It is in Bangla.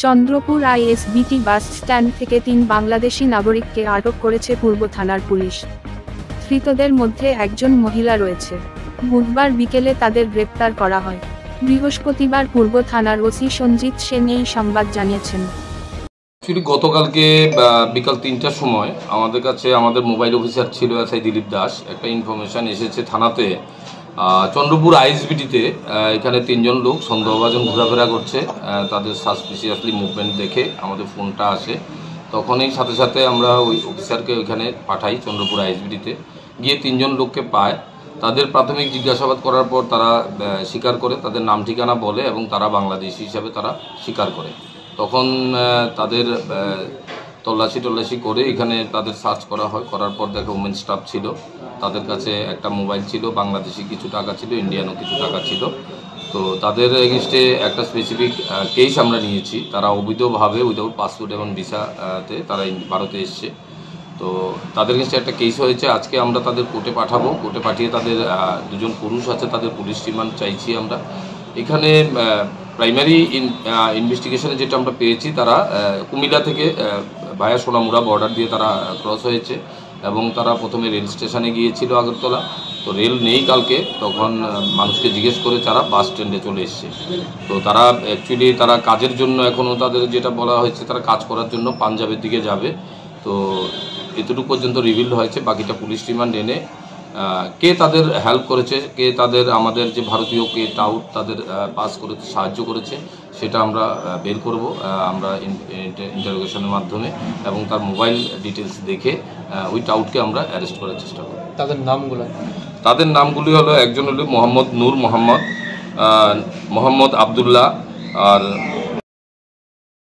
চন্দ্রপুর আইএসবিটি বাস স্ট্যান্ড থেকে ৩ বাংলাদেশি নাগরিককে আটক করেছে পূর্ব থানার পুলিশ। ধৃতদের মধ্যে একজন মহিলা রয়েছে। বুধবার বিকেলে তাদের গ্রেপ্তার করা হয়। বৃহস্পতিবার পূর্ব থানার ওসি সঞ্জিত সেন এই সংবাদ জানিয়েছেন। গতকালকে বিকাল ৩টার সময় আমাদের কাছে আমাদের মোবাইল অফিসার ছিল এসআই দিলীপ দাস, একটা ইনফরমেশান এসেছে থানাতে চন্দ্রপুর আইএসবিটিতে এখানে ৩ জন লোক সন্দেহভাজন ঘোরাফেরা করছে। তাদের সাসপিসিয়াসলি মুভমেন্ট দেখে আমাদের ফোনটা আসে, তখনই সাথে সাথে আমরা ওই অফিসারকে ওইখানে পাঠাই চন্দ্রপুর আইএসবিটিতে। গিয়ে ৩ জন লোককে পায়। তাদের প্রাথমিক জিজ্ঞাসাবাদ করার পর তারা স্বীকার করে, তাদের নাম ঠিকানা বলে এবং তারা বাংলাদেশি হিসাবে তারা স্বীকার করে। তখন তাদের তল্লাশি করে এখানে তাদের সার্চ করা হয়। করার পর দেখে ওমেন স্টাফ ছিল, তাদের কাছে একটা মোবাইল ছিল, বাংলাদেশি কিছু টাকা ছিল, ইন্ডিয়ানও কিছু টাকা ছিল। তো তাদের এগেনস্টে একটা স্পেসিফিক কেস আমরা নিয়েছি। তারা অবৈধভাবে উইদাউট পাসপোর্ট এবং ভিসাতে তারা ভারতে এসছে। তো তাদের এগেনস্টে একটা কেস হয়েছে। আজকে আমরা তাদের কোর্টে পাঠাবো। কোর্টে পাঠিয়ে তাদের 2 জন পুরুষ আছে, তাদের পুলিশ রিমান্ড চাইছি আমরা। এখানে প্রাইমারি ইনভেস্টিগেশনে যেটা আমরা পেয়েছি, তারা কুমিল্লা থেকে ভায়া সোনামুড়া বর্ডার দিয়ে তারা ক্রস হয়েছে এবং তারা প্রথমে রেল স্টেশনে গিয়েছিল আগরতলা। তো রেল নেই কালকে, তখন মানুষকে জিজ্ঞেস করে তারা বাস স্ট্যান্ডে চলে এসছে। তো তারা অ্যাকচুয়ালি তারা কাজের জন্য, এখনও তাদের যেটা বলা হয়েছে তারা কাজ করার জন্য পাঞ্জাবের দিকে যাবে। তো এতটুকু পর্যন্ত রিভিল হয়েছে। বাকিটা পুলিশ রিমান্ড এনে কে তাদের হেল্প করেছে, কে তাদের আমাদের যে ভারতীয় কে টাউট তাদের পাস করতে সাহায্য করেছে, সেটা আমরা বের করব আমরা ইন্টারোগেশনের মাধ্যমে, এবং তার মোবাইল ডিটেলস দেখে ওই টাউটকে আমরা অ্যারেস্ট করার চেষ্টা করব। তাদের নামগুলি হলো, একজন হলো মোহাম্মদ নূর মোহাম্মদ, মোহাম্মদ আবদুল্লাহ, আর